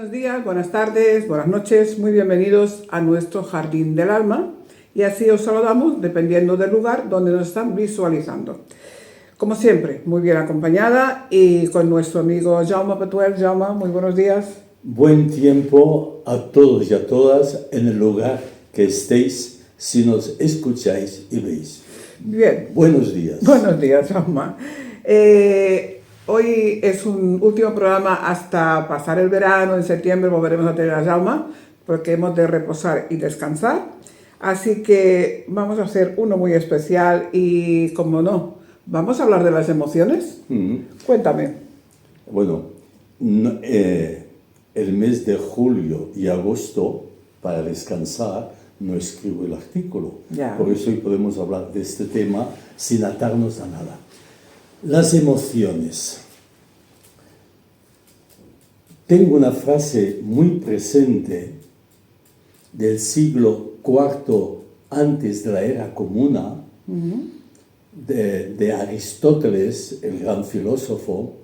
Buenos días, buenas tardes, buenas noches, muy bienvenidos a nuestro Jardín del Alma y así os saludamos dependiendo del lugar donde nos están visualizando. Como siempre, muy bien acompañada y con nuestro amigo Jaume Petuel. Jaume, muy buenos días. Buen tiempo a todos y a todas en el lugar que estéis, si nos escucháis y veis. Bien. Buenos días. Buenos días, Jaume. Hoy es un último programa hasta pasar el verano. En septiembre volveremos a tener a Jaume porque hemos de reposar y descansar. Así que vamos a hacer uno muy especial y, como no, vamos a hablar de las emociones. Cuéntame. Bueno, el mes de julio y agosto, para descansar, no escribo el artículo. Ya. Por eso hoy podemos hablar de este tema sin atarnos a nada. Las emociones. Tengo una frase muy presente del siglo IV antes de la era comuna, de Aristóteles, el gran filósofo,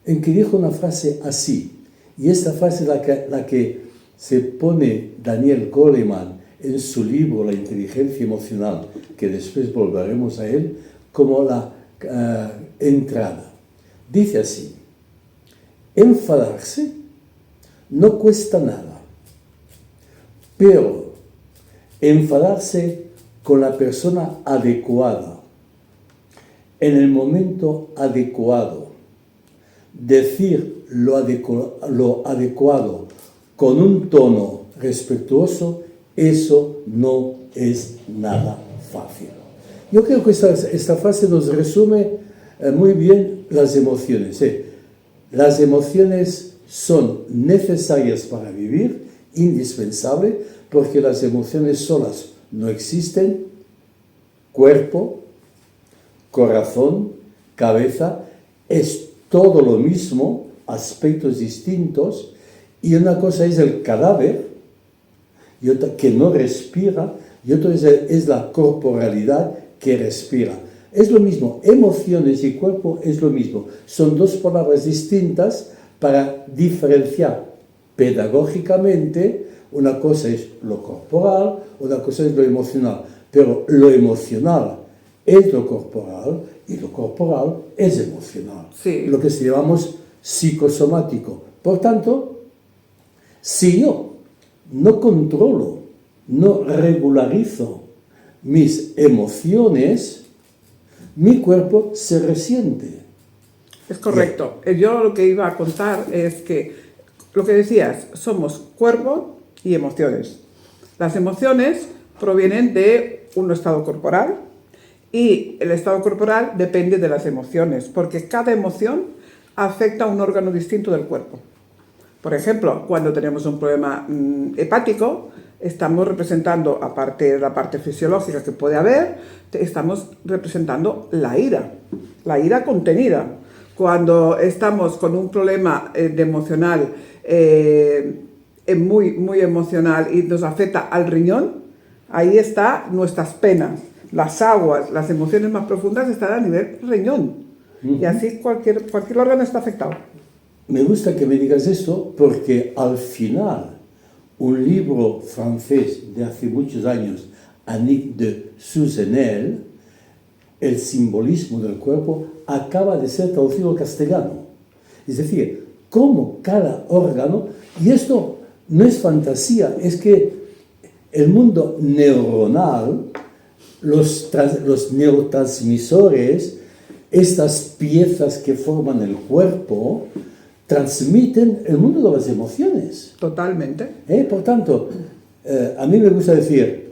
en que dijo una frase así. Y esta frase es la que se pone Daniel Goleman en su libro La inteligencia emocional, que después volveremos a él, como la entrada. Dice así: enfadarse no cuesta nada, pero enfadarse con la persona adecuada, en el momento adecuado, decir lo adecuado con un tono respetuoso, eso no es nada fácil. Yo creo que esta frase nos resume muy bien las emociones. Las emociones son necesarias para vivir, indispensable, porque las emociones solas no existen. Cuerpo, corazón, cabeza, es todo lo mismo, aspectos distintos, y una cosa es el cadáver, y otra que no respira, y otra es la corporalidad que respira. Es lo mismo, emociones y cuerpo es lo mismo. Son dos palabras distintas para diferenciar pedagógicamente. Una cosa es lo corporal, una cosa es lo emocional. Pero lo emocional es lo corporal y lo corporal es emocional. Sí. Lo que llamamos psicosomático. Por tanto, si yo no controlo, no regularizo mis emociones, mi cuerpo se resiente. Es correcto. Yo lo que iba a contar es que, lo que decías, somos cuerpo y emociones. Las emociones provienen de un estado corporal y el estado corporal depende de las emociones, porque cada emoción afecta a un órgano distinto del cuerpo. Por ejemplo, cuando tenemos un problema hepático, estamos representando, aparte de la parte fisiológica que puede haber, estamos representando la ira contenida. Cuando estamos con un problema emocional, muy emocional y nos afecta al riñón, ahí están nuestras penas, las aguas, las emociones más profundas están a nivel riñón. Y así cualquier órgano está afectado. Me gusta que me digas eso porque al final un libro francés de hace muchos años, Annick de Suzenel, El simbolismo del cuerpo, acaba de ser traducido al castellano. Es decir, cómo cada órgano, y esto no es fantasía, es que el mundo neuronal, los neurotransmisores, estas piezas que forman el cuerpo, transmiten el mundo de las emociones. Totalmente. Por tanto, a mí me gusta decir,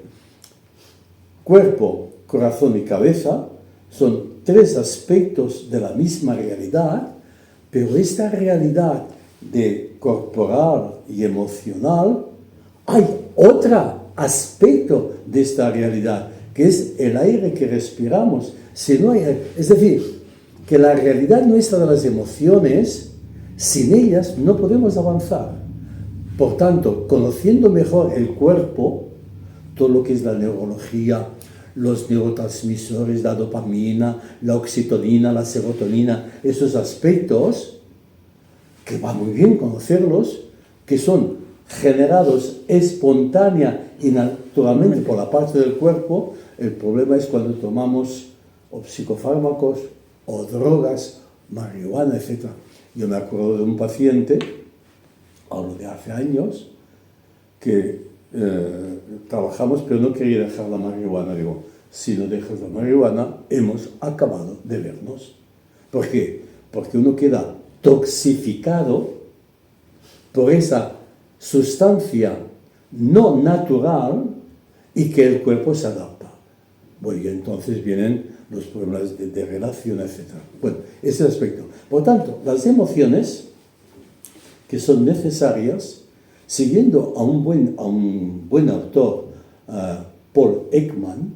cuerpo, corazón y cabeza son tres aspectos de la misma realidad, pero esta realidad de corporal y emocional, hay otro aspecto de esta realidad, que es el aire que respiramos. Si no hay, es decir, que la realidad nuestra de las emociones, sin ellas no podemos avanzar. Por tanto, conociendo mejor el cuerpo, todo lo que es la neurología, los neurotransmisores, la dopamina, la oxitocina, la serotonina, esos aspectos, que va muy bien conocerlos, que son generados espontánea y naturalmente por la parte del cuerpo. El problema es cuando tomamos o psicofármacos o drogas, marihuana, etc. Yo me acuerdo de un paciente, hablo de hace años, que trabajamos pero no quería dejar la marihuana. Digo, si no dejas la marihuana, hemos acabado de vernos. ¿Por qué? Porque uno queda toxificado por esa sustancia no natural y que el cuerpo se adapta. Bueno, y entonces vienen los problemas de relación, etc. Bueno, ese aspecto. Por tanto, las emociones que son necesarias, siguiendo a un buen autor, Paul Ekman,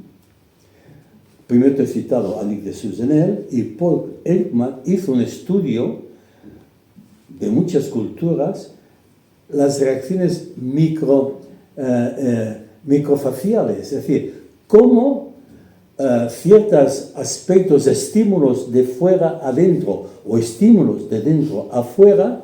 primero te he citado a Annick de Suzenel, y Paul Ekman hizo un estudio de muchas culturas, las reacciones microfaciales, es decir, cómo ciertos aspectos, estímulos de fuera adentro o estímulos de dentro afuera,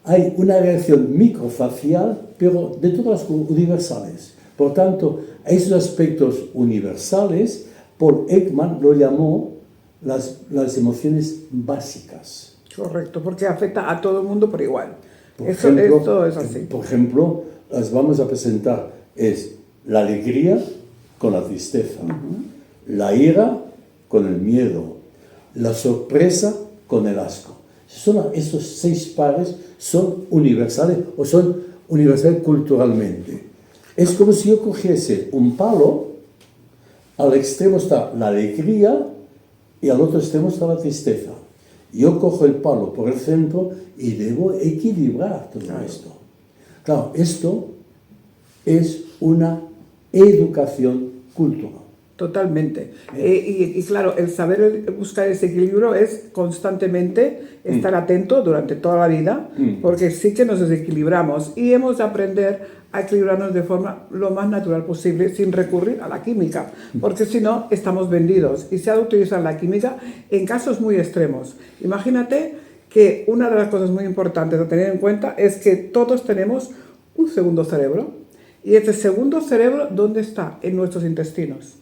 hay una reacción microfacial, pero de todas las universales. Por tanto, a esos aspectos universales, Paul Ekman lo llamó las emociones básicas. Correcto, porque afecta a todo el mundo por igual. Esto es así. Por ejemplo, las vamos a presentar, es la alegría con la tristeza, la ira con el miedo, la sorpresa con el asco. Esos 6 pares son universales o son universales culturalmente. Es como si yo cogiese un palo, al extremo está la alegría y al otro extremo está la tristeza. Yo cojo el palo por el centro y debo equilibrar todo esto. Claro, esto es una educación cultural. Totalmente. Y claro, el saber buscar ese equilibrio es constantemente estar atento durante toda la vida, porque sí que nos desequilibramos y hemos de aprender a equilibrarnos de forma lo más natural posible sin recurrir a la química, porque si no estamos vendidos y se ha de utilizar la química en casos muy extremos. Imagínate que una de las cosas muy importantes a tener en cuenta es que todos tenemos un segundo cerebro y este segundo cerebro, ¿dónde está? En nuestros intestinos.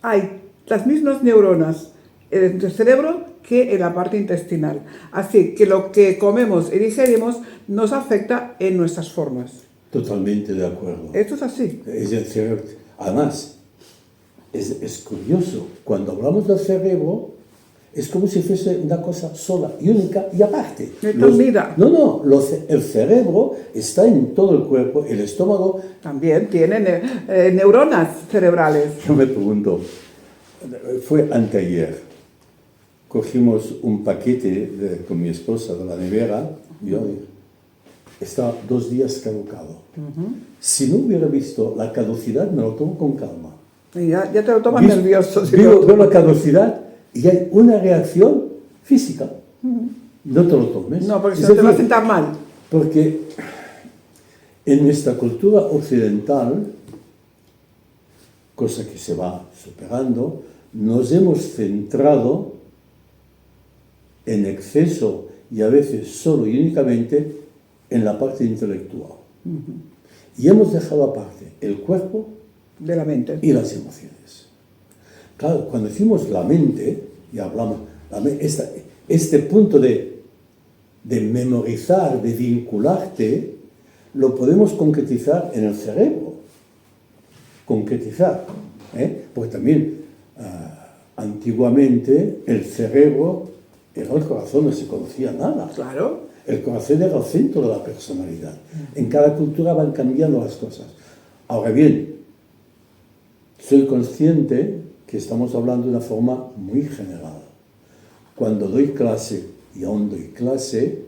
Hay las mismas neuronas en el cerebro que en la parte intestinal. Así que lo que comemos y digerimos nos afecta en nuestras formas. Totalmente de acuerdo. Esto es así. Es el cerebro. Además, es curioso, cuando hablamos del cerebro, es como si fuese una cosa sola y única y aparte. El cerebro está en todo el cuerpo, el estómago también tiene neuronas cerebrales. Yo me pregunto, fue anteayer, cogimos un paquete con mi esposa de la nevera y estaba 2 días caducado. Si no hubiera visto la caducidad, me lo tomo con calma. Y ya te lo tomas nervioso. Veo la caducidad y hay una reacción física. No te lo tomes. No, porque si no te vas a sentar mal. Porque en nuestra cultura occidental, cosa que se va superando, nos hemos centrado en exceso y a veces solo y únicamente en la parte intelectual. Y hemos dejado aparte el cuerpo de la mente y las emociones. Claro, cuando decimos la mente, y hablamos, este punto de memorizar, de vincularte, lo podemos concretizar en el cerebro. Concretizar. Porque también antiguamente el cerebro era el corazón, no se conocía nada. Claro. El corazón era el centro de la personalidad. En cada cultura van cambiando las cosas. Ahora bien, soy consciente que estamos hablando de una forma muy general. Cuando doy clase, y aún doy clase,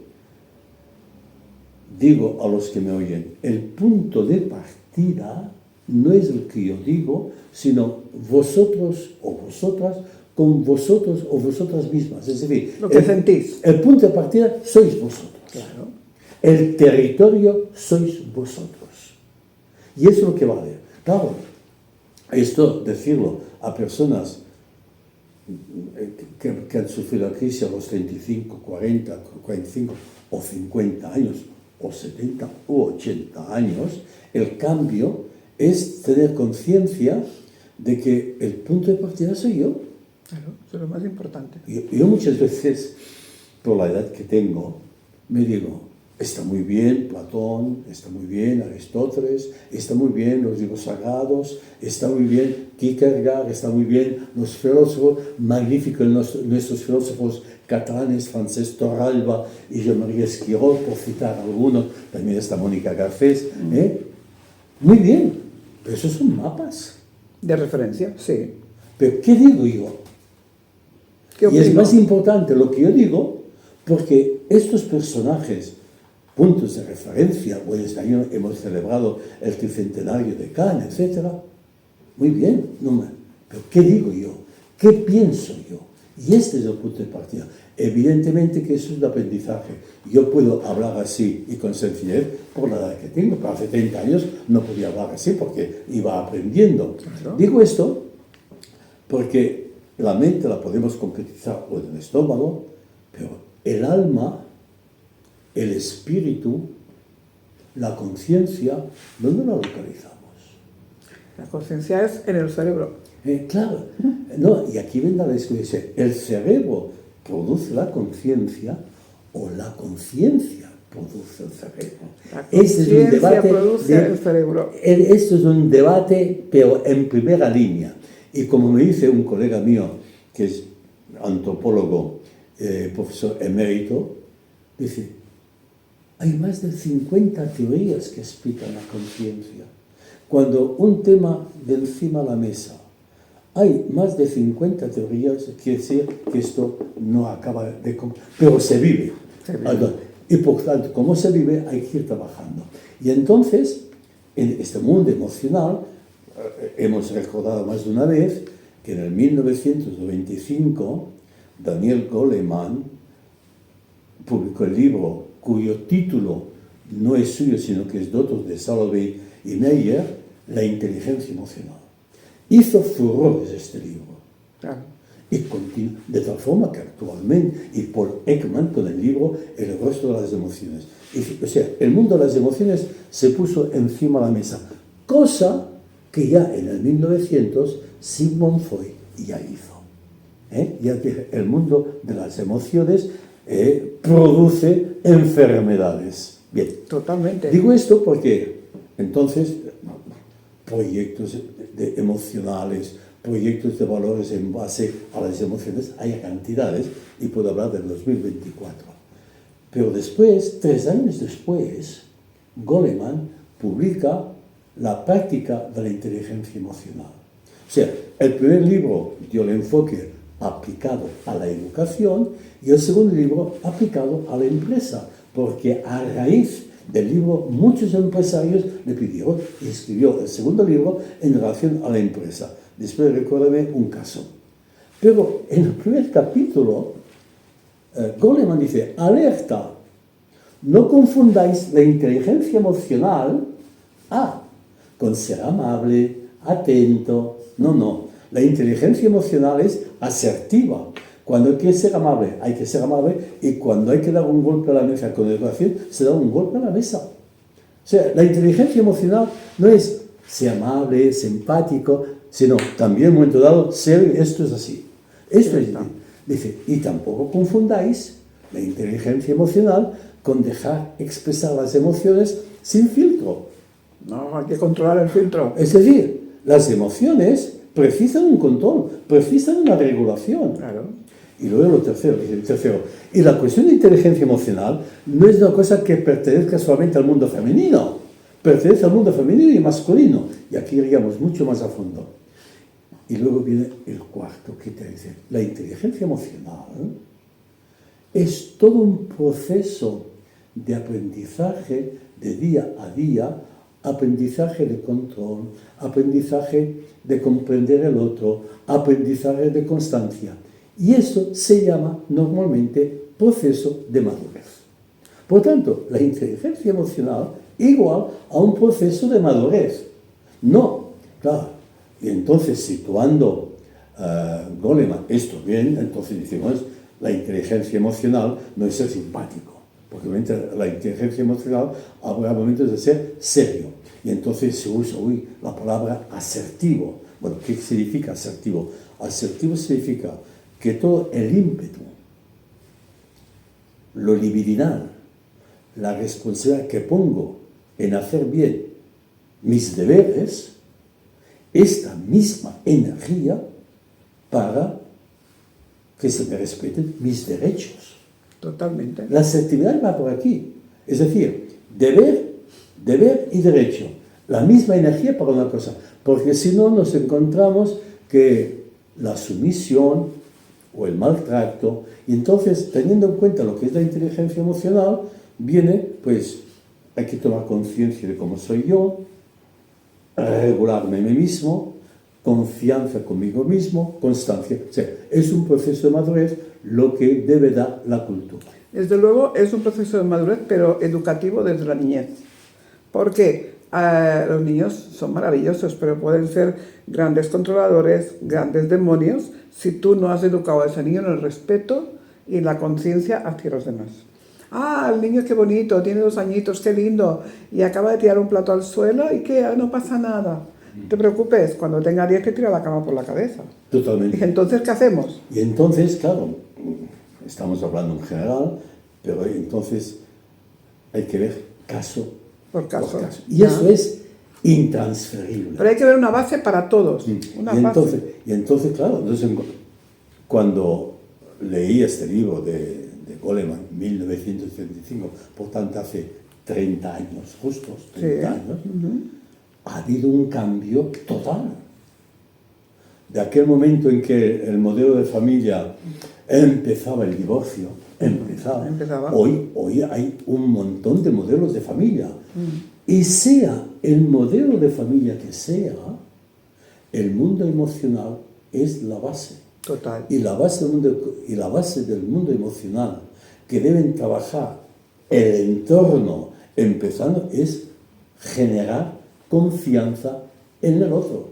digo a los que me oyen, el punto de partida no es el que yo digo, sino vosotros o vosotras con vosotros o vosotras mismas. Es decir, lo que sentís. El punto de partida sois vosotros. Claro. El territorio sois vosotros. Y eso es lo que vale. Claro, esto decirlo a personas que han sufrido la crisis a los 35, 40, 45 o 50 años, o 70 u 80 años, el cambio es tener conciencia de que el punto de partida soy yo. Claro, eso es lo más importante. Yo muchas veces, por la edad que tengo, me digo, está muy bien Platón, está muy bien Aristóteles, está muy bien los libros sagrados, está muy bien Kierkegaard, está muy bien los filósofos, magníficos nuestros filósofos catalanes, Francesc Torralba y Jean-Marie Esquirol, por citar algunos, también está Mónica Garcés. Muy bien, pero esos son mapas. De referencia, sí. Pero ¿qué digo yo? Y es más importante lo que yo digo, porque estos personajes, puntos de referencia, hoy este año hemos celebrado el tricentenario de Cannes, etc. Muy bien, pero ¿qué digo yo? ¿Qué pienso yo? Y este es el punto de partida. Evidentemente que eso es un aprendizaje. Yo puedo hablar así y con sencillez por la edad que tengo, pero hace 30 años no podía hablar así porque iba aprendiendo. Claro. Digo esto porque la mente la podemos concretizar o en el estómago, pero el alma, el espíritu, la conciencia, ¿dónde la localizamos? La conciencia es en el cerebro. Claro, no, y aquí viene la discusión. El cerebro produce la conciencia o la conciencia produce el cerebro. La conciencia produce el cerebro. Esto es un debate, pero en primera línea. Y como me dice un colega mío, que es antropólogo, profesor emérito, dice, hay más de 50 teorías que explican la conciencia. Cuando un tema de encima de la mesa, hay más de 50 teorías, quiere decir que esto no acaba de... Pero se vive. Y por tanto, como se vive, hay que ir trabajando. Y entonces, en este mundo emocional, hemos recordado más de una vez que en el 1995 Daniel Goleman publicó el libro cuyo título no es suyo, sino que es de otros, de Salovey y Meyer, La inteligencia emocional. Hizo furores este libro. Claro. Y continúa, de tal forma que actualmente, y Paul Ekman con el libro El rostro de las emociones. O sea, el mundo de las emociones se puso encima de la mesa, cosa que ya en el 1900 Sigmund Freud ya hizo. Ya dije, el mundo de las emociones produce enfermedades. Bien. Totalmente. Digo esto porque entonces proyectos emocionales, proyectos de valores en base a las emociones, hay cantidades, y puedo hablar del 2024. Pero después, 3 años después, Goleman publica La práctica de la inteligencia emocional. O sea, el primer libro dio el enfoque aplicado a la educación y el segundo libro aplicado a la empresa, porque a raíz del libro muchos empresarios le pidieron y escribió el segundo libro en relación a la empresa. Después recuérdame un caso. Pero en el primer capítulo, Goleman dice, alerta, no confundáis la inteligencia emocional con ser amable, atento. No. La inteligencia emocional es asertiva. Cuando hay que ser amable, hay que ser amable, y cuando hay que dar un golpe a la mesa con educación, se da un golpe a la mesa. O sea, la inteligencia emocional no es ser amable, simpático, sino también en un momento dado, esto es así. Esto es, dice, y tampoco confundáis la inteligencia emocional con dejar expresar las emociones sin filtro. No, hay que controlar el filtro. Es decir, las emociones precisan un control, precisan una regulación. Claro. Y luego lo tercero, y la cuestión de inteligencia emocional no es una cosa que pertenezca solamente al mundo femenino, pertenece al mundo femenino y masculino. Y aquí iríamos mucho más a fondo. Y luego viene el cuarto, que te dice, la inteligencia emocional es todo un proceso de aprendizaje de día a día, aprendizaje de control, aprendizaje de comprender el otro, aprendizaje de constancia. Y eso se llama normalmente proceso de madurez. Por tanto, la inteligencia emocional igual a un proceso de madurez. No, claro. Y entonces, situando Goleman esto bien, entonces decimos, la inteligencia emocional no es ser simpático. porque obviamente la inteligencia emocional habrá momentos de ser serio. Y entonces se usa la palabra asertivo. Bueno, ¿qué significa asertivo? Asertivo significa que todo el ímpetu, lo libidinal, la responsabilidad que pongo en hacer bien mis deberes, esta misma energía para que se me respeten mis derechos. Totalmente. La asertividad va por aquí. Es decir, deber y derecho. La misma energía para una cosa. Porque si no nos encontramos que la sumisión o el maltrato, y entonces teniendo en cuenta lo que es la inteligencia emocional, viene, pues, hay que tomar conciencia de cómo soy yo, regularme a mí mismo, confianza conmigo mismo, constancia. O sea, es un proceso de madurez lo que debe dar la cultura. Desde luego es un proceso de madurez, pero educativo desde la niñez. Porque los niños son maravillosos, pero pueden ser grandes controladores, grandes demonios, si tú no has educado a ese niño en el respeto y en la conciencia hacia los demás. Ah, el niño qué bonito, tiene 2 añitos, qué lindo, y acaba de tirar un plato al suelo y que no pasa nada. No te preocupes, cuando tenga 10 te tira la cama por la cabeza. Totalmente. Y entonces, ¿qué hacemos? Y entonces, claro, estamos hablando en general, pero entonces hay que ver caso Por caso. Y eso es intransferible. Pero hay que ver una base para todos. Sí. Una Y entonces, claro, cuando leí este libro de Goleman, 1975, por tanto hace 30 años, justos 30 años, ha habido un cambio total. De aquel momento en que el modelo de familia empezaba el divorcio, empezaba. Hoy hay un montón de modelos de familia. Y sea el modelo de familia que sea, el mundo emocional es la base. Total. Y la base del mundo emocional que deben trabajar el entorno empezando es generar confianza en el otro.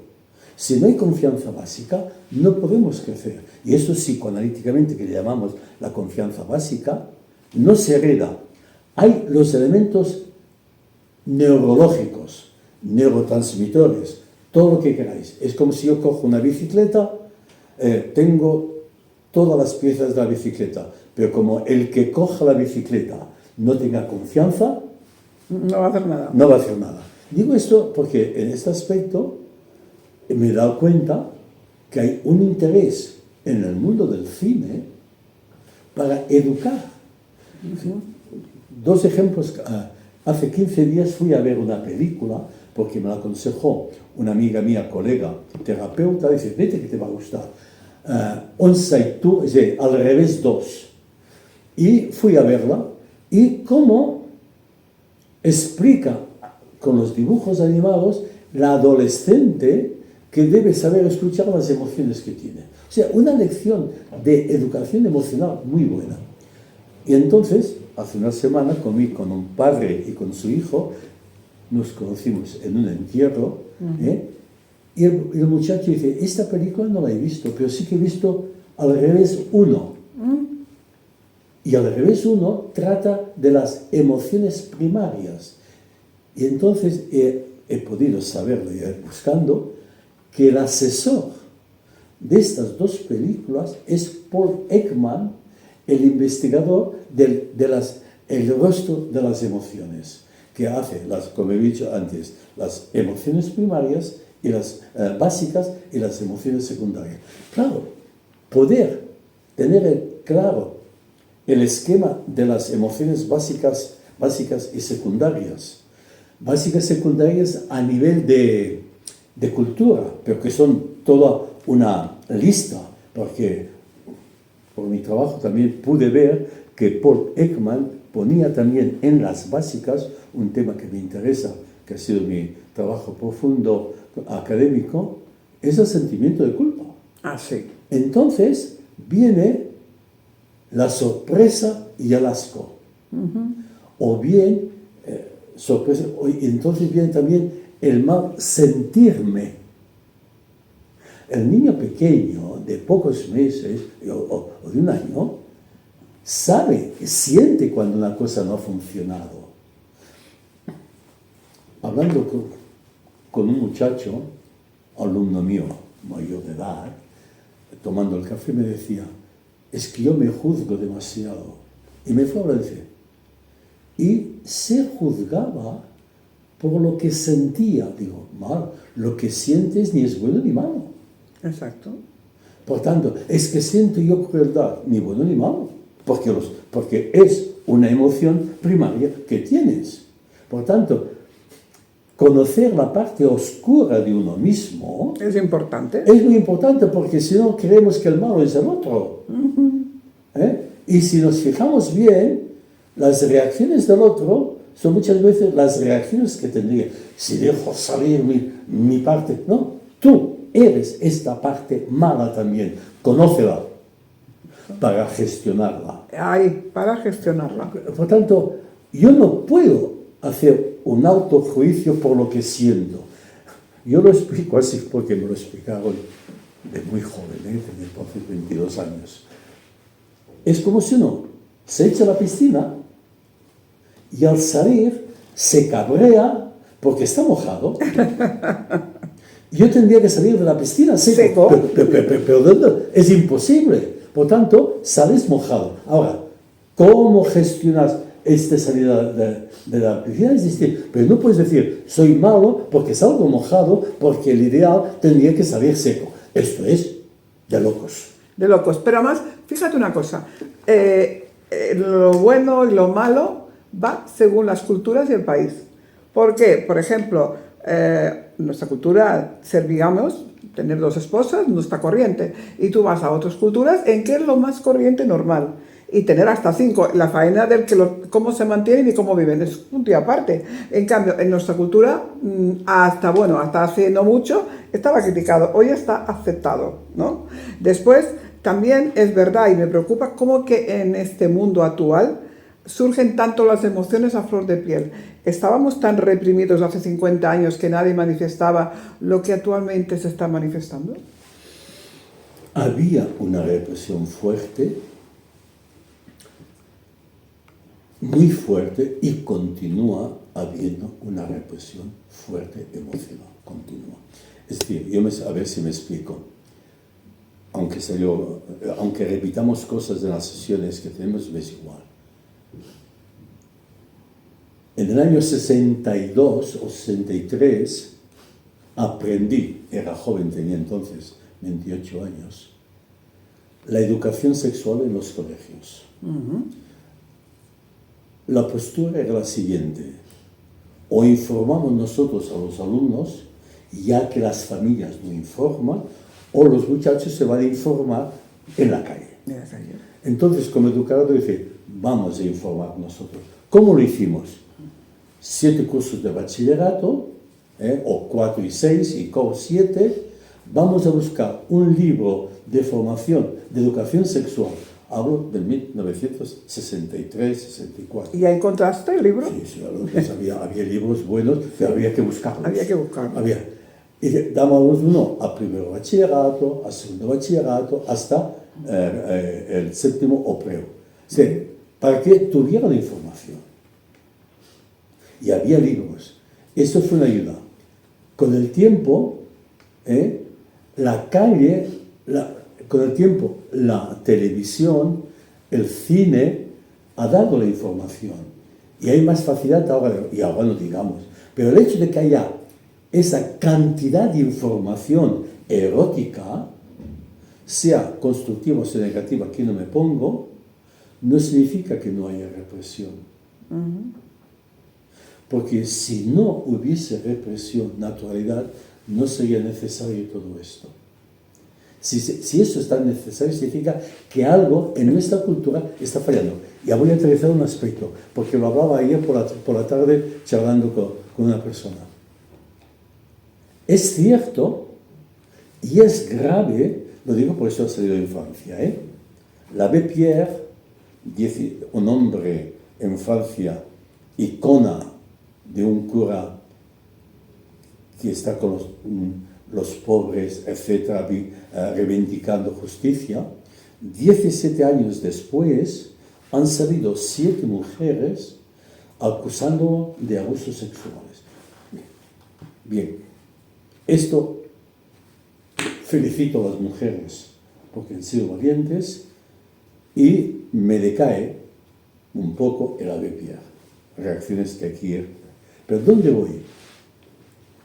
Si no hay confianza básica, no podemos crecer. Y eso psicoanalíticamente, que le llamamos la confianza básica, no se hereda. Hay los elementos neurológicos, neurotransmisores, todo lo que queráis. Es como si yo cojo una bicicleta, tengo todas las piezas de la bicicleta, pero como el que coja la bicicleta no tenga confianza, no va a hacer nada. No va a hacer nada. Digo esto porque en este aspecto me he dado cuenta que hay un interés en el mundo del cine para educar. 2 ejemplos. Hace 15 días fui a ver una película porque me la aconsejó una amiga mía, colega, terapeuta, dice, vete que te va a gustar. Onside 2, es decir, al revés 2. Y fui a verla y cómo explica con los dibujos animados la adolescente que debe saber escuchar las emociones que tiene. O sea, una lección de educación emocional muy buena. Y entonces, hace una semana comí con un padre y con su hijo, nos conocimos en un entierro, y el muchacho dice, esta película no la he visto, pero sí que he visto Al revés 1. Y Al revés 1 trata de las emociones primarias. Y entonces he podido saberlo, buscando, que el asesor de estas 2 películas es Paul Ekman, el investigador el rostro de las emociones, que hace, como he dicho antes, las emociones primarias y las básicas y las emociones secundarias. Claro, poder tener claro el esquema de las emociones básicas y secundarias. Básicas y secundarias a nivel de cultura, pero que son toda una lista, porque por mi trabajo también pude ver que Paul Ekman ponía también en las básicas un tema que me interesa, que ha sido mi trabajo profundo académico, es el sentimiento de culpa. Ah, sí. Entonces viene la sorpresa y el asco. O bien, sorpresa, entonces viene también el mal sentirme. El niño pequeño de pocos meses o de un año sabe, siente cuando una cosa no ha funcionado. Hablando con un muchacho, alumno mío, mayor de edad, tomando el café, me decía, es que yo me juzgo demasiado. Y me fue a decir, y se juzgaba por lo que sentía. Digo, mal, lo que sientes ni es bueno ni malo. Exacto. Por tanto, es que siento yo crueldad, ni bueno ni malo, porque es una emoción primaria que tienes. Por tanto, conocer la parte oscura de uno mismo Es importante. es muy importante, porque si no creemos que el malo es el otro. ¿Eh? Y si nos fijamos bien, las reacciones del otro son muchas veces las reacciones que tendría. Si dejo salir mi parte, no, tú eres esta parte mala también, conócela para gestionarla. Ahí, para gestionarla. Por tanto, yo no puedo hacer un autojuicio por lo que siento. Yo lo explico así porque me lo explicaron de muy joven, tenía entonces 22 años. Es como si uno se echa a la piscina y al salir se cabrea porque está mojado. Yo tendría que salir de la piscina seco. Pero ¿dónde? Es imposible. Por tanto, sales mojado. Ahora, ¿cómo gestionas esta salida de la piscina? Es distinto. Pero no puedes decir, soy malo porque salgo mojado, porque el ideal tendría que salir seco. Esto es de locos. De locos. Pero además, fíjate una cosa. Lo bueno y lo malo va según las culturas y el país. ¿Por qué? Por ejemplo, nuestra cultura, ser bigames, tener 2 esposas, no está corriente. Y tú vas a otras culturas en que es lo más corriente normal. Y tener hasta 5. La faena del cómo se mantienen y cómo viven es un día aparte. En cambio, en nuestra cultura, hasta hace no mucho, estaba criticado. Hoy está aceptado, ¿no? Después, también es verdad y me preocupa cómo que en este mundo actual surgen tanto las emociones a flor de piel. Estábamos tan reprimidos hace 50 años que nadie manifestaba lo que actualmente se está manifestando. Había una represión fuerte, muy fuerte, y continúa habiendo una represión fuerte emocional, continua. Es decir, a ver si me explico. Aunque repitamos cosas de las sesiones que tenemos, es igual. En el año 62 o 63 aprendí, era joven, tenía entonces 28 años, la educación sexual en los colegios. La postura era la siguiente: o informamos nosotros a los alumnos, ya que las familias no informan, o los muchachos se van a informar en la calle. Entonces, como educador, dije, vamos a informar nosotros. ¿Cómo lo hicimos? 7 cursos de bachillerato, o 4 y 6, y 7. Vamos a buscar un libro de formación, de educación sexual. Hablo de 1963, 64. ¿Y ya encontraste el libro? Sí, había libros buenos, pero había que buscarlos. Había que buscarlos. Y dábamos uno a primero bachillerato, a segundo bachillerato, hasta el 7º opreo. Sí, para que tuvieran información. Y había libros. Eso fue una ayuda. Con el tiempo, la calle, con el tiempo, la televisión, el cine, ha dado la información. Y hay más facilidad ahora, y ahora no digamos. Pero el hecho de que haya esa cantidad de información erótica, sea constructiva o sea negativa, aquí no me pongo, no significa que no haya represión. Porque si no hubiese represión, naturalidad, no sería necesario todo esto. Si eso es tan necesario, significa que algo en nuestra cultura está fallando. Ya voy a aterrizar un aspecto, porque lo hablaba ayer por la tarde charlando con una persona. Es cierto, y es grave, lo digo por eso ha salido en Francia, L'abbé Pierre, un hombre en Francia, icona de un cura que está con los pobres, etcétera, reivindicando justicia, 17 años después han salido 7 mujeres acusando de abusos sexuales. Bien, esto felicito a las mujeres porque han sido valientes y me decae un poco el abreviar. Reacciones que aquí... ¿Pero dónde voy?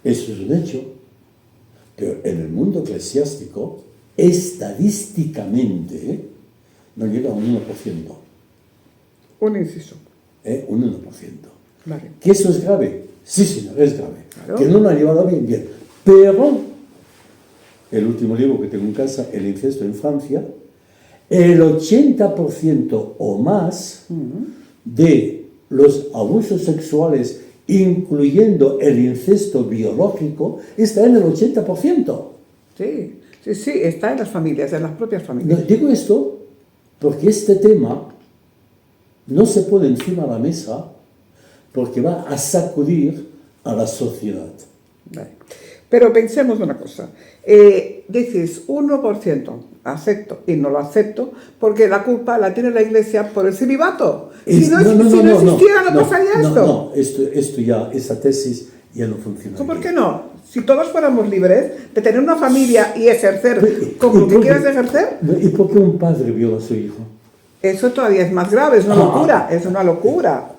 Eso es un hecho, pero en el mundo eclesiástico, estadísticamente, no llega a un 1%. Un inciso. Un 1%. Vale. ¿Que eso es grave? Sí, señor, es grave. Claro. Que no lo ha llevado bien, bien. Pero, el último libro que tengo en casa, El incesto en Francia, el 80% o más de los abusos sexuales, incluyendo el incesto biológico, está en el 80%. Sí, sí, sí, está en las familias, en las propias No, familias. digo esto porque este tema no se pone encima de la mesa porque va a sacudir a la sociedad. Vale. Pero pensemos una cosa. Dices 1%, acepto y no lo acepto, porque la culpa la tiene la Iglesia por el celibato. Si no existiera, no pasaría esto. No, esto ya, esa tesis ya no funciona. ¿Por qué no? Si todos fuéramos libres de tener una familia y ejercer como lo que quieras ejercer. ¿Y por qué un padre viola a su hijo? Eso todavía es más grave, es una locura, es una locura.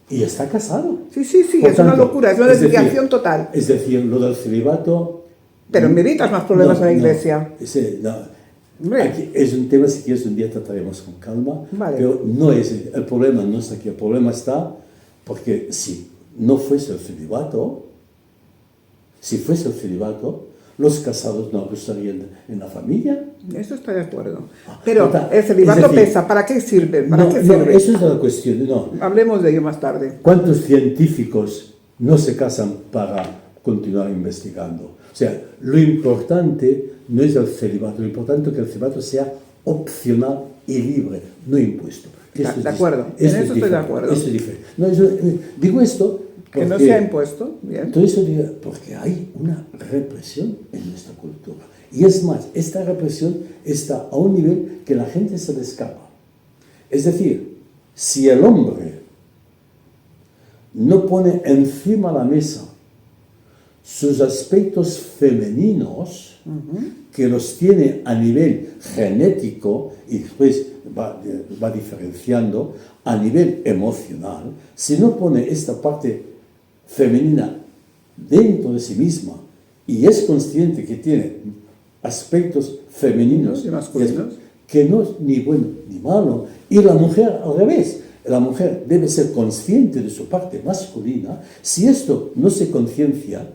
Y está casado. Sí, sí, sí, es una locura, es una desviación total. Es decir, lo del celibato... Pero me evitas más problemas en la Iglesia. Aquí es un tema, si quieres, un día trataremos con calma. Vale. Pero no es, el problema no está aquí, el problema está porque si no fuese el celibato, los casados no abusarían en la familia. Eso estoy de acuerdo. Pero el celibato pesa, ¿para qué sirve? No, eso es la cuestión. No. Hablemos de ello más tarde. ¿Cuántos científicos no se casan para continuar investigando? O sea, lo importante no es el celibato, lo importante es que el celibato sea opcional y libre, no impuesto. De acuerdo, en eso estoy de acuerdo. Eso es diferente. No, digo esto porque... Que no sea impuesto, bien. Todo eso digo porque hay una represión en nuestra cultura. Y es más, esta represión está a un nivel que la gente se le escapa. Es decir, si el hombre no pone encima de la mesa sus aspectos femeninos, que los tiene a nivel genético y después va diferenciando a nivel emocional, si no pone esta parte femenina dentro de sí misma y es consciente que tiene aspectos femeninos y masculinos, que no es ni bueno ni malo, y la mujer al revés. La mujer debe ser consciente de su parte masculina. Si esto no se conciencia,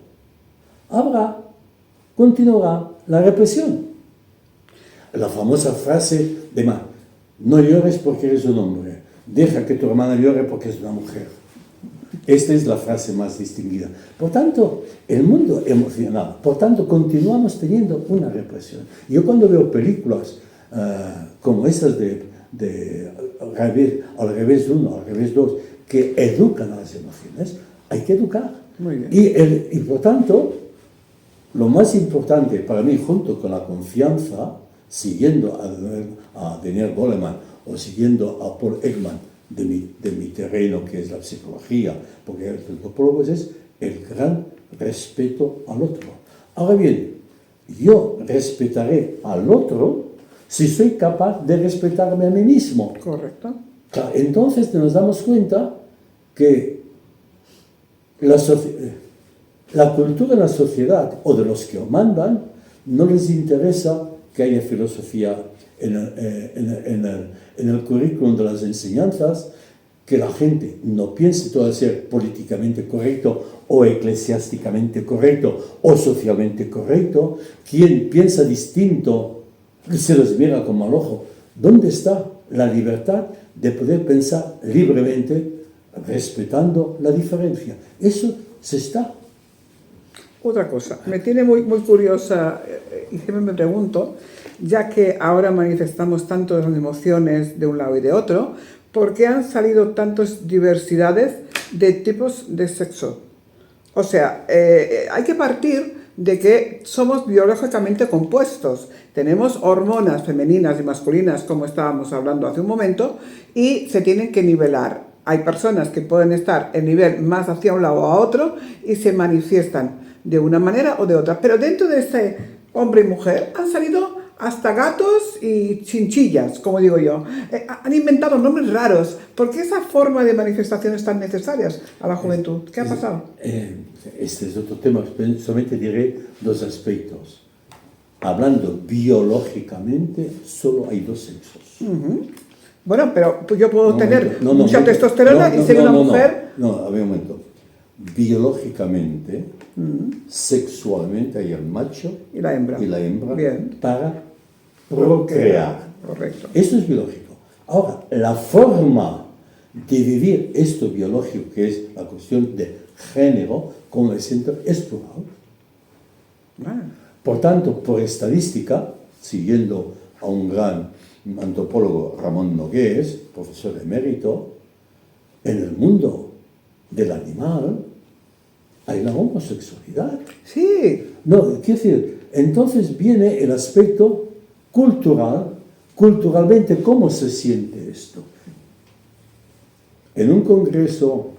continuará la represión. La famosa frase de no llores porque eres un hombre, deja que tu hermana llore porque es una mujer. Esta es la frase más distinguida. Por tanto, el mundo emocional, por tanto, continuamos teniendo una represión. Yo cuando veo películas como estas de al revés 1, al revés 2, que educan a las emociones, hay que educar. Muy bien. Y por tanto, lo más importante para mí, junto con la confianza, siguiendo a Daniel Goleman o siguiendo a Paul Ekman de mi terreno, que es la psicología, porque el antropólogo es el gran respeto al otro. Ahora bien, yo respetaré al otro si soy capaz de respetarme a mí mismo. Correcto. Claro, entonces nos damos cuenta que la cultura de la sociedad o de los que mandan no les interesa que haya filosofía en el currículum de las enseñanzas, que la gente no piense todo ser políticamente correcto o eclesiásticamente correcto o socialmente correcto. Quien piensa distinto se los mira con mal ojo. ¿Dónde está la libertad de poder pensar libremente respetando la diferencia? Eso se está. Otra cosa, me tiene muy curiosa y siempre me pregunto, ya que ahora manifestamos tanto las emociones de un lado y de otro, ¿por qué han salido tantas diversidades de tipos de sexo? O sea, hay que partir de que somos biológicamente compuestos. Tenemos hormonas femeninas y masculinas, como estábamos hablando hace un momento, y se tienen que nivelar. Hay personas que pueden estar en nivel más hacia un lado o a otro y se manifiestan de una manera o de otra. Pero dentro de ese hombre y mujer han salido hasta gatos y chinchillas, como digo yo. Han inventado nombres raros. ¿Por qué esa forma de manifestaciones tan necesarias a la juventud? ¿Qué ha pasado? Este es otro tema, solamente diré dos aspectos. Hablando biológicamente, solo hay dos sexos. Bueno, pero yo puedo tener no, mucha testosterona y ser una mujer. No, a ver un momento. Biológicamente, sexualmente hay el macho Y la hembra. Bien. Para procrear. Correcto. Eso es biológico. Ahora, la forma de vivir esto biológico, que es la cuestión de género, como el centro, es plural. Por tanto, por estadística, siguiendo a un gran antropólogo, Ramón Nogués, profesor emérito, en el mundo del animal hay la homosexualidad. Sí. No, quiero decir, entonces viene el aspecto cultural, culturalmente, ¿cómo se siente esto? En un congreso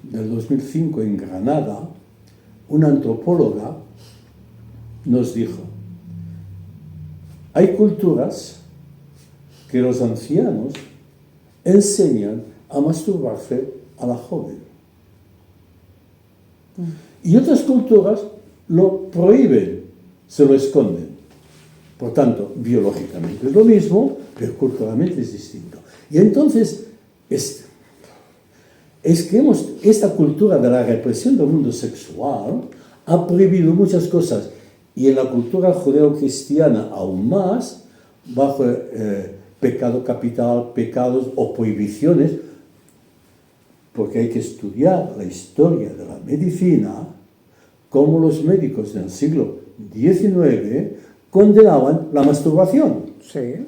del 2005 en Granada, una antropóloga nos dijo, hay culturas que los ancianos enseñan a masturbarse a la joven. Y otras culturas lo prohíben, se lo esconden. Por tanto, biológicamente es lo mismo, pero culturalmente es distinto. Y entonces, es que esta cultura de la represión del mundo sexual ha prohibido muchas cosas. Y en la cultura judeo-cristiana aún más, bajo pecado capital, pecados o prohibiciones, porque hay que estudiar la historia de la medicina, cómo los médicos del siglo XIX condenaban la masturbación. Sí.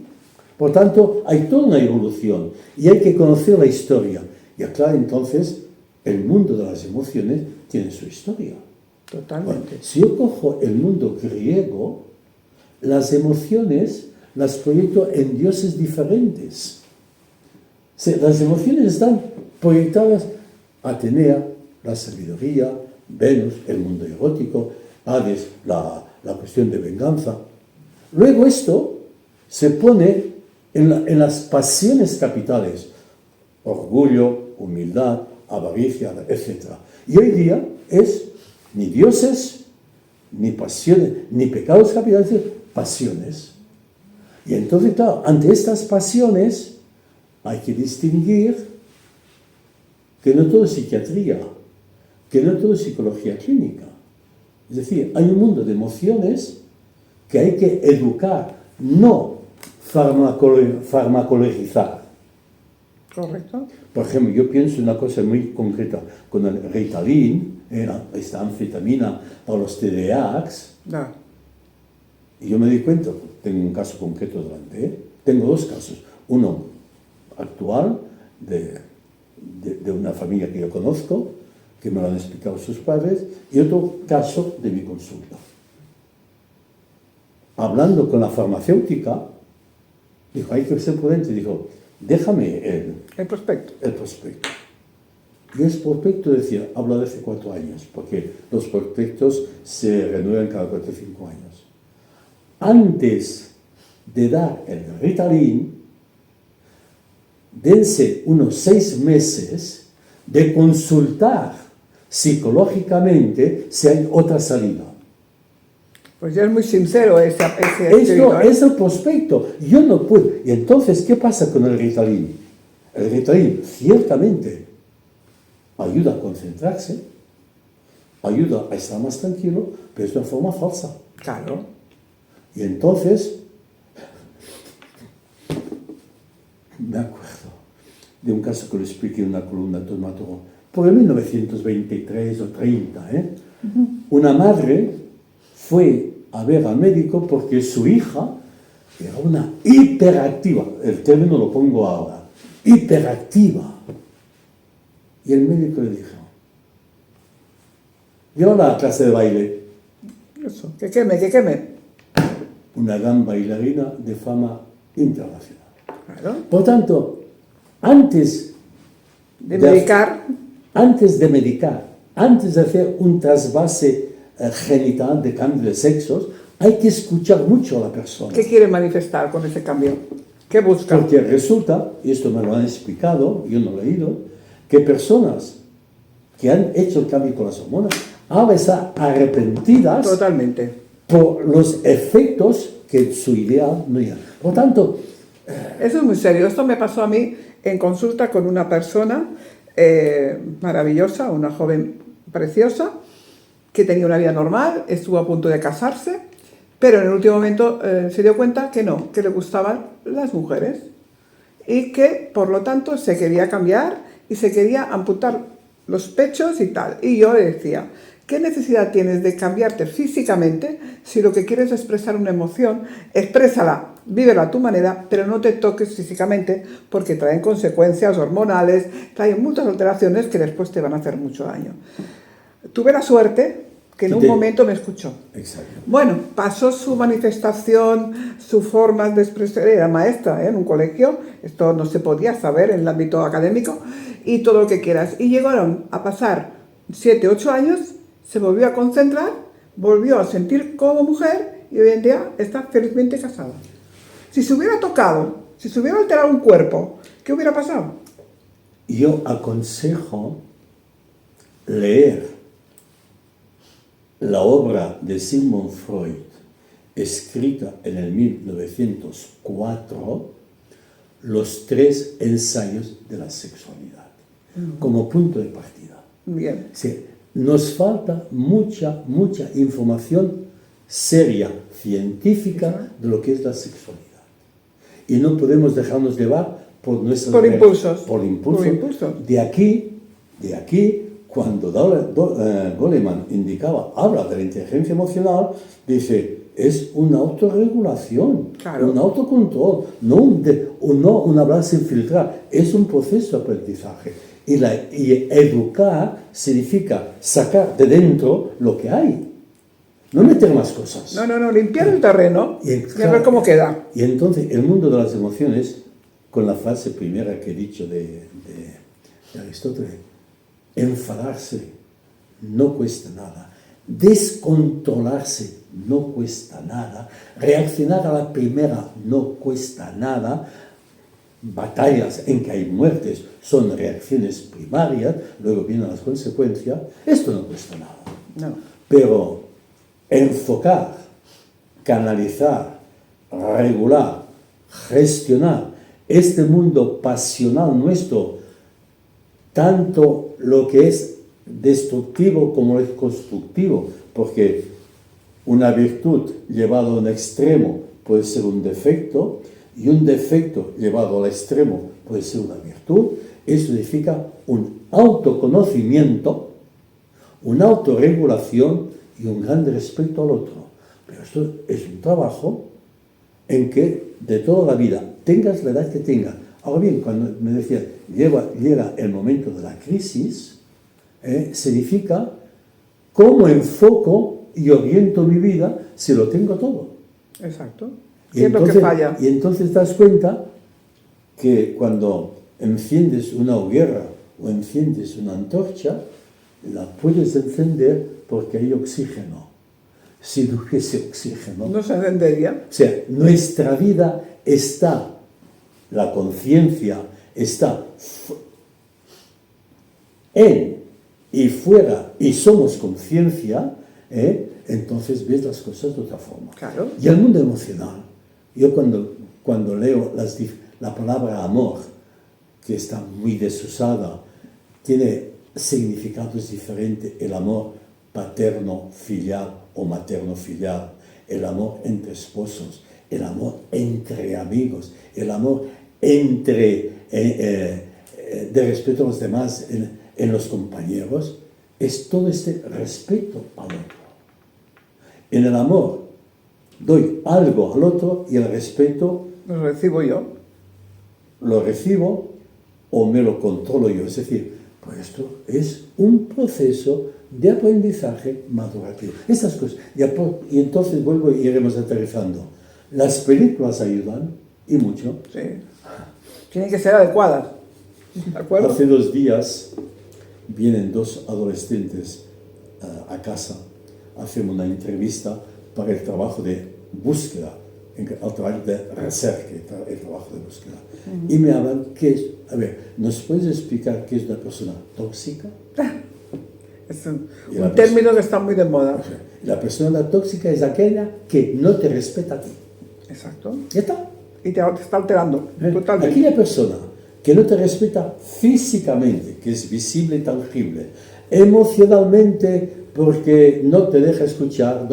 Por tanto, hay toda una evolución y hay que conocer la historia. Y acá entonces el mundo de las emociones tiene su historia. Totalmente. Bueno, si yo cojo el mundo griego, las emociones las proyecto en dioses diferentes. Las emociones están proyectadas Atenea, la sabiduría, Venus, el mundo erótico, Hades, la cuestión de venganza. Luego esto se pone en las pasiones capitales, orgullo, humildad, avaricia, etc. Y hoy día es ni dioses, ni pasiones, ni pecados capitales, pasiones. Y entonces, claro, ante estas pasiones hay que distinguir que no todo es psiquiatría, que no todo es psicología clínica. Es decir, hay un mundo de emociones que hay que educar, no farmacologizar. Correcto. Por ejemplo, yo pienso en una cosa muy concreta, con el Ritalin, esta anfetamina para los TDAHs, y yo me di cuenta, tengo un caso concreto delante, tengo dos casos, uno actual de una familia que yo conozco, que me lo han explicado sus padres, y otro caso de mi consulta. Hablando con la farmacéutica, dijo, hay que ser prudente, dijo, déjame el prospecto. El prospecto. Y el prospecto decía, habla de hace 4 años, porque los prospectos se renuevan cada 4 o 5 años. Antes de dar el Ritalin, dense unos 6 meses de consultar psicológicamente si hay otra salida. Pues ya es muy sincero ese Esto es el prospecto. Yo no puedo. Y entonces, ¿qué pasa con el Ritalin? El Ritalin ciertamente ayuda a concentrarse, ayuda a estar más tranquilo, pero es de una forma falsa. Claro. Y entonces, me acuerdo de un caso que lo expliqué en una columna de Tomato, por el 1923 o 30, una madre fue a ver al médico porque su hija era una hiperactiva, el término lo pongo ahora, hiperactiva. Y el médico le dijo, llévala a la clase de baile. Eso, que queme, que queme. Una gran bailarina de fama internacional. Claro. Por tanto, antes De medicar. antes de medicar, antes de hacer un trasvase genital de cambio de sexos, hay que escuchar mucho a la persona. ¿Qué quiere manifestar con ese cambio? ¿Qué busca? Porque resulta, y esto me lo han explicado, yo no lo he leído, que personas que han hecho el cambio con las hormonas ahora están arrepentidas Totalmente. por los efectos que su ideal no llega. Por tanto, Eso es muy serio. Esto me pasó a mí en consulta con una persona maravillosa, una joven preciosa, que tenía una vida normal, estuvo a punto de casarse, pero en el último momento se dio cuenta que no, que le gustaban las mujeres y que por lo tanto se quería cambiar y se quería amputar los pechos y tal. Y yo le decía, ¿qué necesidad tienes de cambiarte físicamente si lo que quieres es expresar una emoción? Exprésala, vívela a tu manera, pero no te toques físicamente porque traen consecuencias hormonales, traen muchas alteraciones que después te van a hacer mucho daño. Tuve la suerte que en un momento me escuchó. exacto. Bueno, pasó su manifestación, su forma de expresar, era maestra en un colegio, esto no se podía saber en el ámbito académico, y todo lo que quieras. Y llegaron a pasar 7, 8 años, se volvió a concentrar, volvió a sentir como mujer y hoy en día está felizmente casada. Si se hubiera tocado, si se hubiera alterado un cuerpo, ¿qué hubiera pasado? Yo aconsejo leer la obra de Sigmund Freud, escrita en el 1904, los 3 ensayos de la sexualidad, como punto de partida. Bien. Sí, nos falta mucha información seria, científica, de lo que es la sexualidad. Y no podemos dejarnos llevar por nuestras Por impulsos. Por impulsos. Por impulsos. De aquí, cuando Goleman habla de la inteligencia emocional, dice, es una autorregulación, Claro. un autocontrol, no un hablar sin filtrar, es un proceso de aprendizaje. Y educar significa sacar de dentro lo que hay, no meter más cosas. No, limpiar el terreno y a ver cómo queda. Y entonces el mundo de las emociones, con la frase primera que he dicho de Aristóteles, enfadarse no cuesta nada, descontrolarse no cuesta nada, reaccionar a la primera no cuesta nada, batallas en que hay muertes son reacciones primarias, luego vienen las consecuencias, esto no cuesta nada. No. Pero enfocar, canalizar, regular, gestionar este mundo pasional nuestro, tanto lo que es destructivo como es constructivo, porque una virtud llevada a un extremo puede ser un defecto y un defecto llevado al extremo puede ser una virtud. Eso significa un autoconocimiento, una autorregulación y un gran respeto al otro. Pero esto es un trabajo en que de toda la vida, tengas la edad que tengas. Ahora bien, cuando me decía, llega el momento de la crisis, significa cómo enfoco y oriento mi vida si lo tengo todo. Exacto. Y ¿Qué es lo que falla? Y entonces te das cuenta que cuando enciendes una hoguera o enciendes una antorcha, la puedes encender porque hay oxígeno. Si no hubiese oxígeno, No se entendería. o sea, nuestra vida está, la conciencia está en y fuera, y somos conciencia, entonces ves las cosas de otra forma. Claro. Y el mundo emocional, yo cuando leo la palabra amor, que está muy desusada, tiene significados diferentes, el amor paterno-filial o materno-filial, el amor entre esposos, el amor entre amigos, el amor de respeto a los demás en los compañeros, es todo este respeto al otro. En el amor doy algo al otro y el respeto Lo recibo yo. lo recibo o me lo controlo yo. Es decir, pues esto es un proceso de aprendizaje madurativo. Estas cosas. Y entonces vuelvo y iremos aterrizando. Las películas ayudan, y mucho. Sí. Tienen que ser adecuadas. ¿De acuerdo? Hace 2 días vienen 2 adolescentes a casa, hacemos una entrevista para el trabajo de búsqueda, el trabajo de research, el trabajo de búsqueda. Y me hablan, a ver, ¿nos puedes explicar qué es una persona tóxica? Es un término que está muy de moda. La persona tóxica es aquella que no te respeta a ti. Exacto. ¿Ya está? Y te está alterando totalmente. Aquella persona que no te respeta físicamente, que es visible y tangible, emocionalmente porque no te deja escuchar,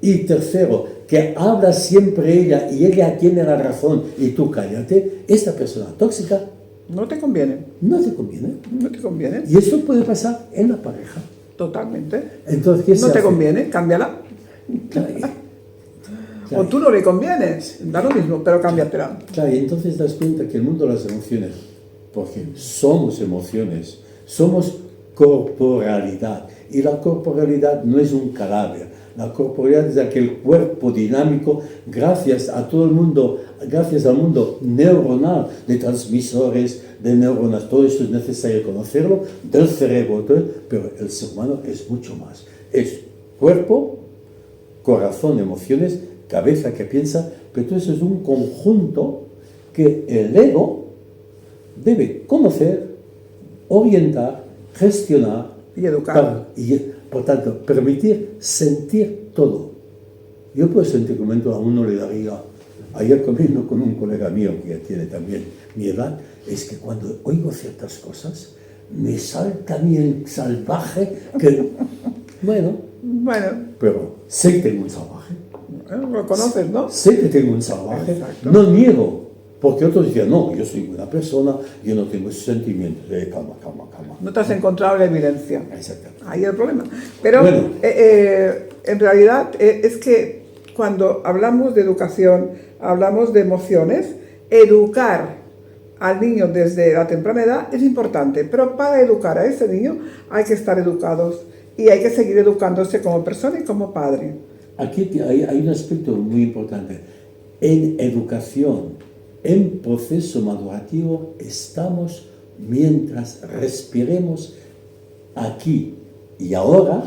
y tercero, que habla siempre ella y ella tiene la razón y tú cállate, esta persona tóxica No te conviene. no te conviene. No te conviene. Y eso puede pasar en la pareja. Totalmente. Entonces, ¿qué se No te hace? conviene, cámbiala. Claro, O tú no le convienes. Da lo mismo, pero cámbiatela. claro, y entonces das cuenta que el mundo de las emociones, porque somos emociones, somos corporalidad, y la corporalidad no es un cadáver, la corporalidad es aquel cuerpo dinámico gracias a todo el mundo, gracias al mundo neuronal de transmisores, de neuronas, todo esto es necesario conocerlo, del cerebro, pero el ser humano es mucho más, es cuerpo, corazón, emociones, cabeza que piensa, pero todo eso es un conjunto que el ego debe conocer, orientar, gestionar Y educar. y, por tanto, permitir sentir todo. Yo por ese momento a uno le daría, ayer comiendo con un colega mío que tiene también mi edad, es que cuando oigo ciertas cosas, me salta a mí el salvaje que, bueno, pero sé que tengo un salvaje. Lo conoces, ¿no? Sé que tengo un salvaje, Exacto. no niego, porque otros decían, no, yo soy buena persona, yo no tengo esos sentimientos, calma. No te has encontrado la evidencia. Exactamente. Ahí es el problema. Pero Bueno. en realidad es que cuando hablamos de educación, hablamos de emociones, educar al niño desde la temprana edad es importante, pero para educar a ese niño hay que estar educados y hay que seguir educándose como persona y como padre. Aquí hay un aspecto muy importante. En educación, en proceso madurativo, estamos mientras respiremos aquí y ahora,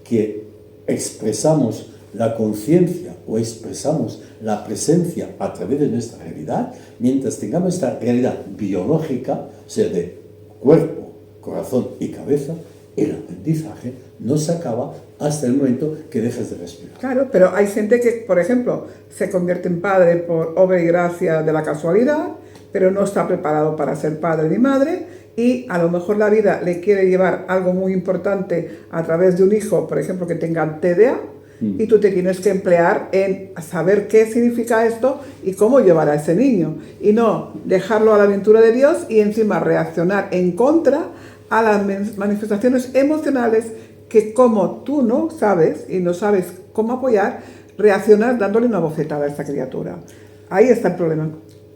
que expresamos la conciencia o expresamos la presencia a través de nuestra realidad, mientras tengamos esta realidad biológica, o sea, de cuerpo, corazón y cabeza, el aprendizaje no se acaba hasta el momento que dejas de respirar. Claro, pero hay gente que, por ejemplo, se convierte en padre por obra y gracia de la casualidad, pero no está preparado para ser padre ni madre, y a lo mejor la vida le quiere llevar algo muy importante a través de un hijo, por ejemplo, que tenga TDA, y tú te tienes que emplear en saber qué significa esto y cómo llevar a ese niño, y no dejarlo a la aventura de Dios y encima reaccionar en contra a las manifestaciones emocionales que, como tú no sabes y no sabes cómo apoyar, reaccionas dándole una bofetada a esta criatura. Ahí está el problema.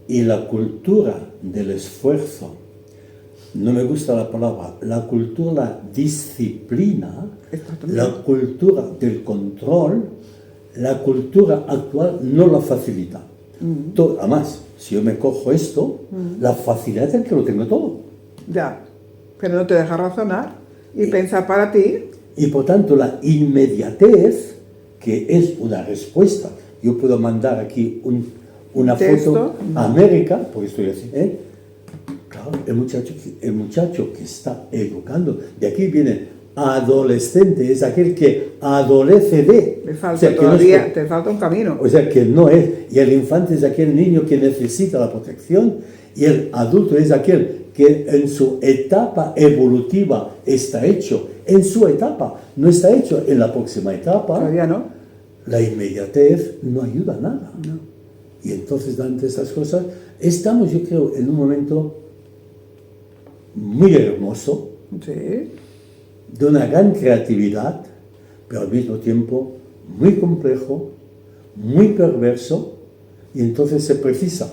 Y la cultura del esfuerzo, no me gusta la palabra, la cultura, la disciplina, la cultura del control, la cultura actual no la facilita. Además, si yo me cojo esto, la facilidad es que lo tengo todo. Ya, pero no te deja razonar y pensar para ti. Y por tanto, la inmediatez, que es una respuesta. Yo puedo mandar aquí una foto a América, porque estoy así, Claro, el muchacho que está educando, de aquí viene adolescente, es aquel que adolece de. Me falta, o sea, todavía, te falta un camino. O sea, que no es. Y el infante es aquel niño que necesita la protección, y el adulto es aquel que en su etapa evolutiva está hecho. En su etapa, no está hecho en la próxima etapa. Todavía no. La inmediatez no ayuda a nada. No. Y entonces, ante estas cosas, estamos, yo creo, en un momento muy hermoso, Sí. de una gran creatividad, pero al mismo tiempo muy complejo, muy perverso, y entonces se precisa,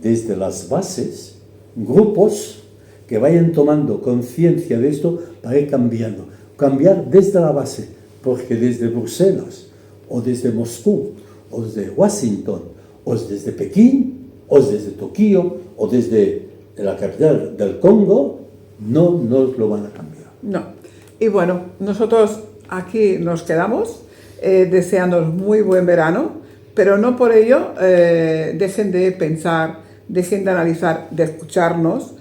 desde las bases, grupos que vayan tomando conciencia de esto para ir cambiando. cambiar desde la base, porque desde Bruselas, o desde Moscú, o desde Washington, o desde Pekín, o desde Tokio, o desde la capital del Congo, no nos lo van a cambiar. No. Y bueno, nosotros aquí nos quedamos deseándonos muy buen verano, pero no por ello dejen de pensar, dejen de analizar, de escucharnos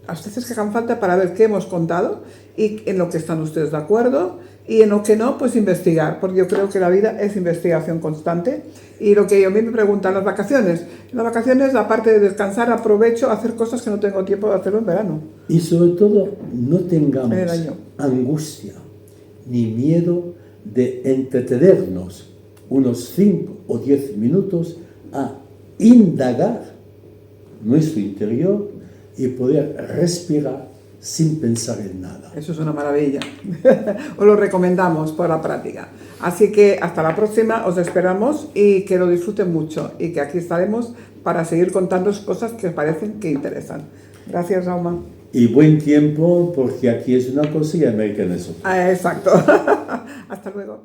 a ustedes que hagan falta para ver qué hemos contado y en lo que están ustedes de acuerdo y en lo que no, pues investigar, porque yo creo que la vida es investigación constante. Y lo que a mí me preguntan, las vacaciones, aparte de descansar, aprovecho a hacer cosas que no tengo tiempo de hacerlo en verano. Y sobre todo, no tengamos En el año. angustia ni miedo de entretenernos unos 5 o 10 minutos a indagar nuestro interior y poder respirar sin pensar en nada. Eso es una maravilla. Os lo recomendamos por la práctica. Así que hasta la próxima, os esperamos y que lo disfruten mucho y que aquí estaremos para seguir contándoos cosas que os parecen que interesan. Gracias, Rauma. Y buen tiempo, porque aquí es una cosa y América es otra. Exacto. Hasta luego.